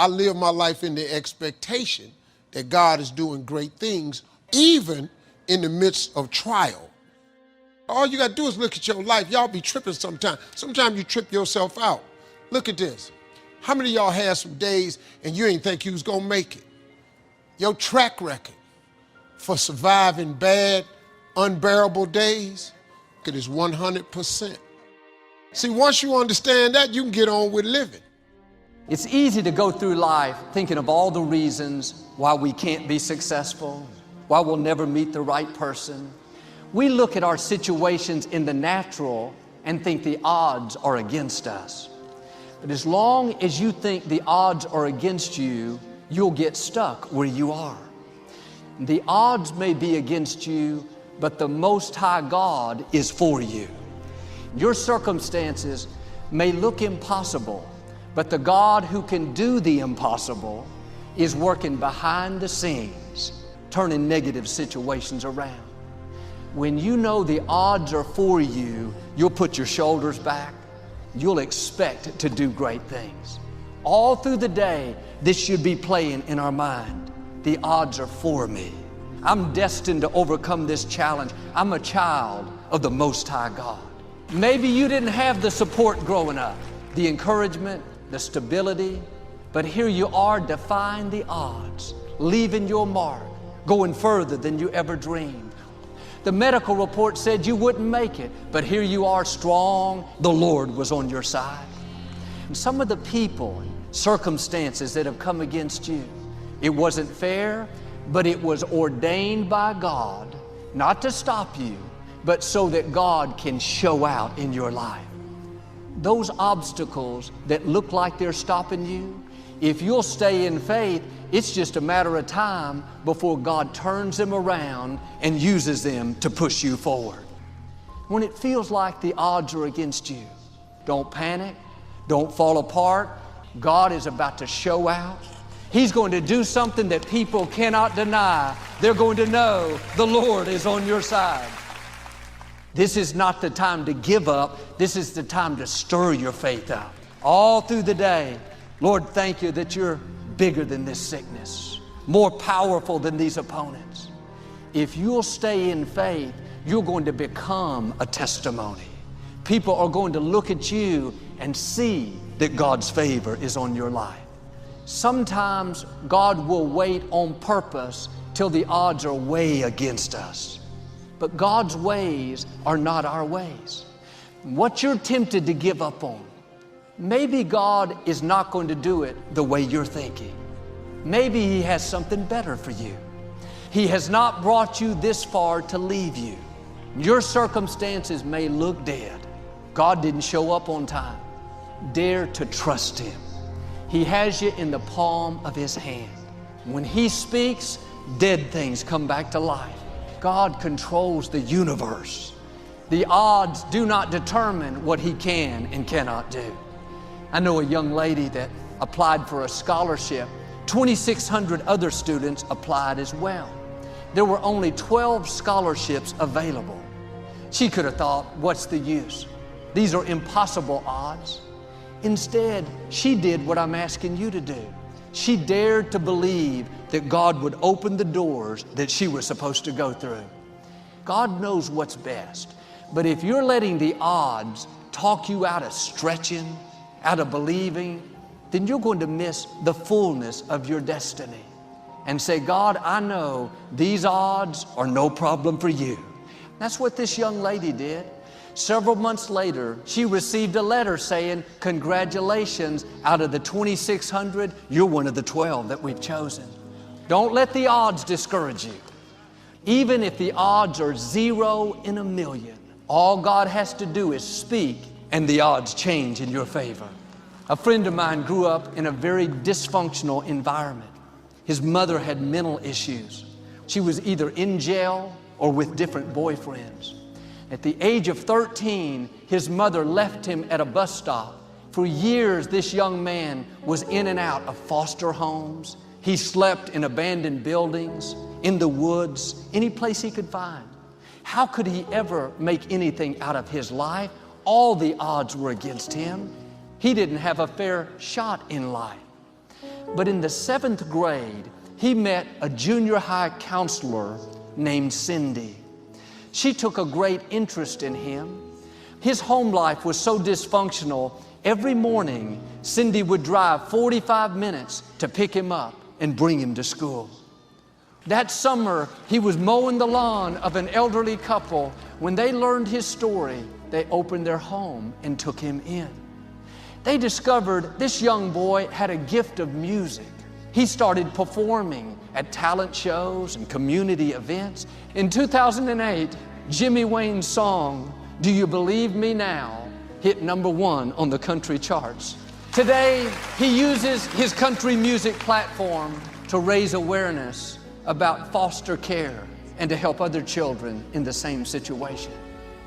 I live my life in the expectation that God is doing great things, even in the midst of trial. All you gotta do is look at your life. Y'all be tripping sometimes. Sometimes you trip yourself out. Look at this. How many of y'all had some days and you ain't think you was gonna make it? Your track record for surviving bad, unbearable days, it is 100%. See, once you understand that, you can get on with living. It's easy to go through life thinking of all the reasons why we can't be successful, why we'll never meet the right person. We look at our situations in the natural and think the odds are against us. But as long as you think the odds are against you, you'll get stuck where you are. The odds may be against you, but the Most High God is for you. Your circumstances may look impossible, but the God who can do the impossible is working behind the scenes, turning negative situations around. When you know the odds are for you, you'll put your shoulders back. You'll expect to do great things. All through the day, this should be playing in our mind. The odds are for me. I'm destined to overcome this challenge. I'm a child of the Most High God. Maybe you didn't have the support growing up, the encouragement, the stability, but here you are defying the odds, leaving your mark, going further than you ever dreamed. The medical report said you wouldn't make it, but here you are strong. The Lord was on your side. And some of the people and circumstances that have come against you, it wasn't fair, but it was ordained by God, not to stop you, but so that God can show out in your life. Those obstacles that look like they're stopping you, if you'll stay in faith, it's just a matter of time before God turns them around and uses them to push you forward. When it feels like the odds are against you, don't panic, don't fall apart. God is about to show out. He's going to do something that people cannot deny. They're going to know the Lord is on your side. This is not the time to give up. This is the time to stir your faith up. All through the day, Lord, thank you that you're bigger than this sickness, more powerful than these opponents. If you'll stay in faith, you're going to become a testimony. People are going to look at you and see that God's favor is on your life. Sometimes God will wait on purpose till the odds are way against us. But God's ways are not our ways. What you're tempted to give up on, maybe God is not going to do it the way you're thinking. Maybe He has something better for you. He has not brought you this far to leave you. Your circumstances may look dead. God didn't show up on time. Dare to trust Him. He has you in the palm of His hand. When He speaks, dead things come back to life. God controls the universe. The odds do not determine what He can and cannot do. I know a young lady that applied for a scholarship. 2,600 other students applied as well. There were only 12 scholarships available. She could have thought, what's the use? These are impossible odds. Instead, she did what I'm asking you to do. She dared to believe that God would open the doors that she was supposed to go through. God knows what's best, but if you're letting the odds talk you out of stretching, out of believing, then you're going to miss the fullness of your destiny. And say, God, I know these odds are no problem for you. That's what this young lady did. Several months later, she received a letter saying, congratulations, out of the 2,600, you're one of the 12 that we've chosen. Don't let the odds discourage you. Even if the odds are 0 in a million, all God has to do is speak and the odds change in your favor. A friend of mine grew up in a very dysfunctional environment. His mother had mental issues. She was either in jail or with different boyfriends. At the age of 13, his mother left him at a bus stop. For years, this young man was in and out of foster homes. He slept in abandoned buildings, in the woods, any place he could find. How could he ever make anything out of his life? All the odds were against him. He didn't have a fair shot in life. But in the 7th grade, he met a junior high counselor named Cindy. She took a great interest in him. His home life was so dysfunctional, every morning Cindy would drive 45 minutes to pick him up and bring him to school. That summer, he was mowing the lawn of an elderly couple. When they learned his story, they opened their home and took him in. They discovered this young boy had a gift of music. He started performing at talent shows and community events. In 2008, Jimmy Wayne's song, "Do You Believe Me Now?" hit #1 on the country charts. Today, he uses his country music platform to raise awareness about foster care and to help other children in the same situation.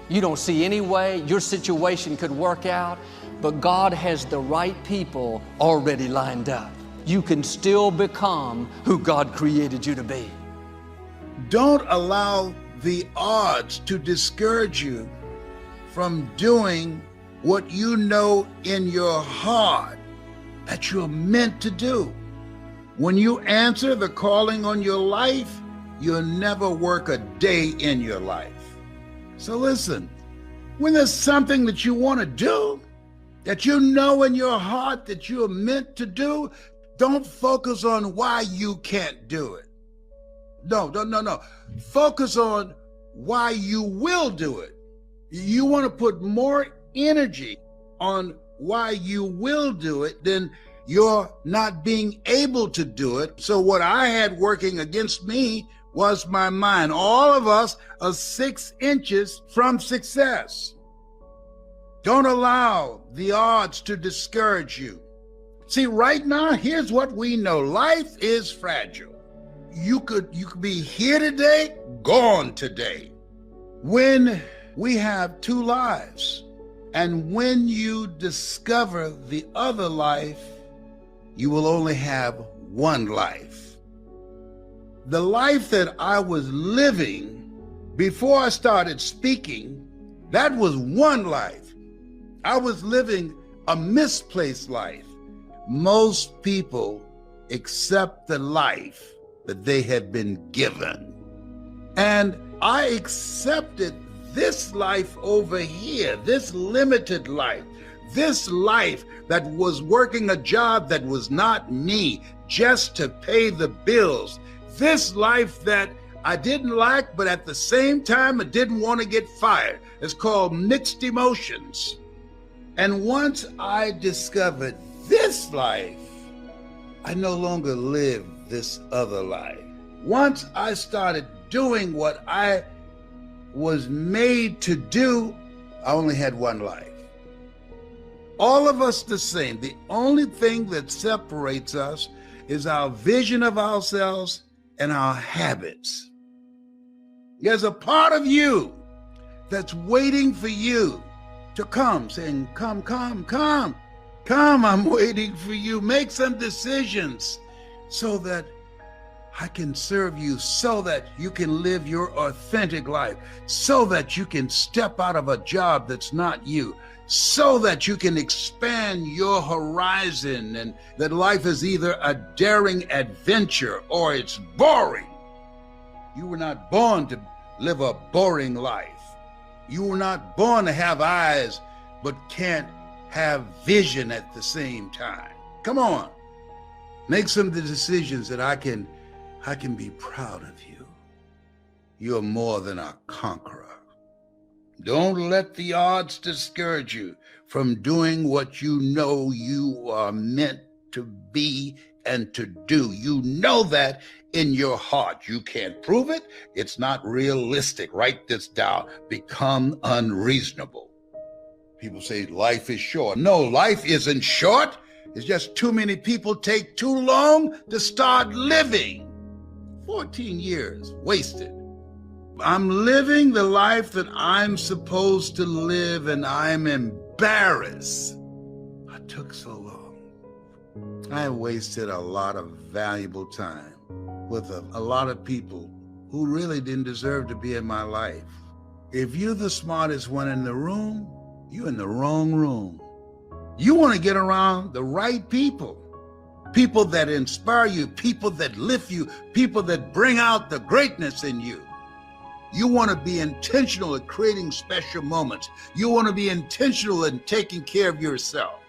You don't see any way your situation could work out, but God has the right people already lined up. You can still become who God created you to be. Don't allow the odds to discourage you from doing what you know in your heart that you're meant to do. When you answer the calling on your life, you'll never work a day in your life. So listen, when there's something that you want to do, that you know in your heart that you're meant to do, don't focus on why you can't do it. No. Focus on why you will do it. You want to put more energy on why you will do it than you're not being able to do it. So what I had working against me was my mind. All of us are 6 inches from success. Don't allow the odds to discourage you. See, right now, here's what we know. Life is fragile. You could be here today, gone today. When we have 2 lives, and when you discover the other life, you will only have 1 life. The life that I was living before I started speaking, that was 1 life. I was living a misplaced life. Most people accept the life that they had been given. And I accepted this life over here, this limited life, this life that was working a job that was not me, just to pay the bills. This life that I didn't like, but at the same time, I didn't want to get fired. It's called mixed emotions. And once I discovered this life, I no longer live this other life. Once I started doing what I was made to do, I only had 1 life. All of us the same. The only thing that separates us is our vision of ourselves and our habits. There's a part of you that's waiting for you to come, saying, come, I'm waiting for you. Make some decisions so that I can serve you, so that you can live your authentic life, so that you can step out of a job that's not you, so that you can expand your horizon, and that life is either a daring adventure or it's boring. You were not born to live a boring life. You were not born to have eyes but can't have vision at the same time. Come on, make some of the decisions that I can be proud of you. You're more than a conqueror. Don't let the odds discourage you from doing what you know you are meant to be and to do. You know that in your heart. You can't prove it. It's not realistic. Write this down. Become unreasonable. People say life is short. No, life isn't short. It's just too many people take too long to start living. 14 years wasted. I'm living the life that I'm supposed to live, and I'm embarrassed. I took so long. I wasted a lot of valuable time with a lot of people who really didn't deserve to be in my life. If you're the smartest one in the room, you're in the wrong room. You want to get around the right people. people that inspire you, people that lift you, people that bring out the greatness in you. You want to be intentional at creating special moments. You want to be intentional in taking care of yourself.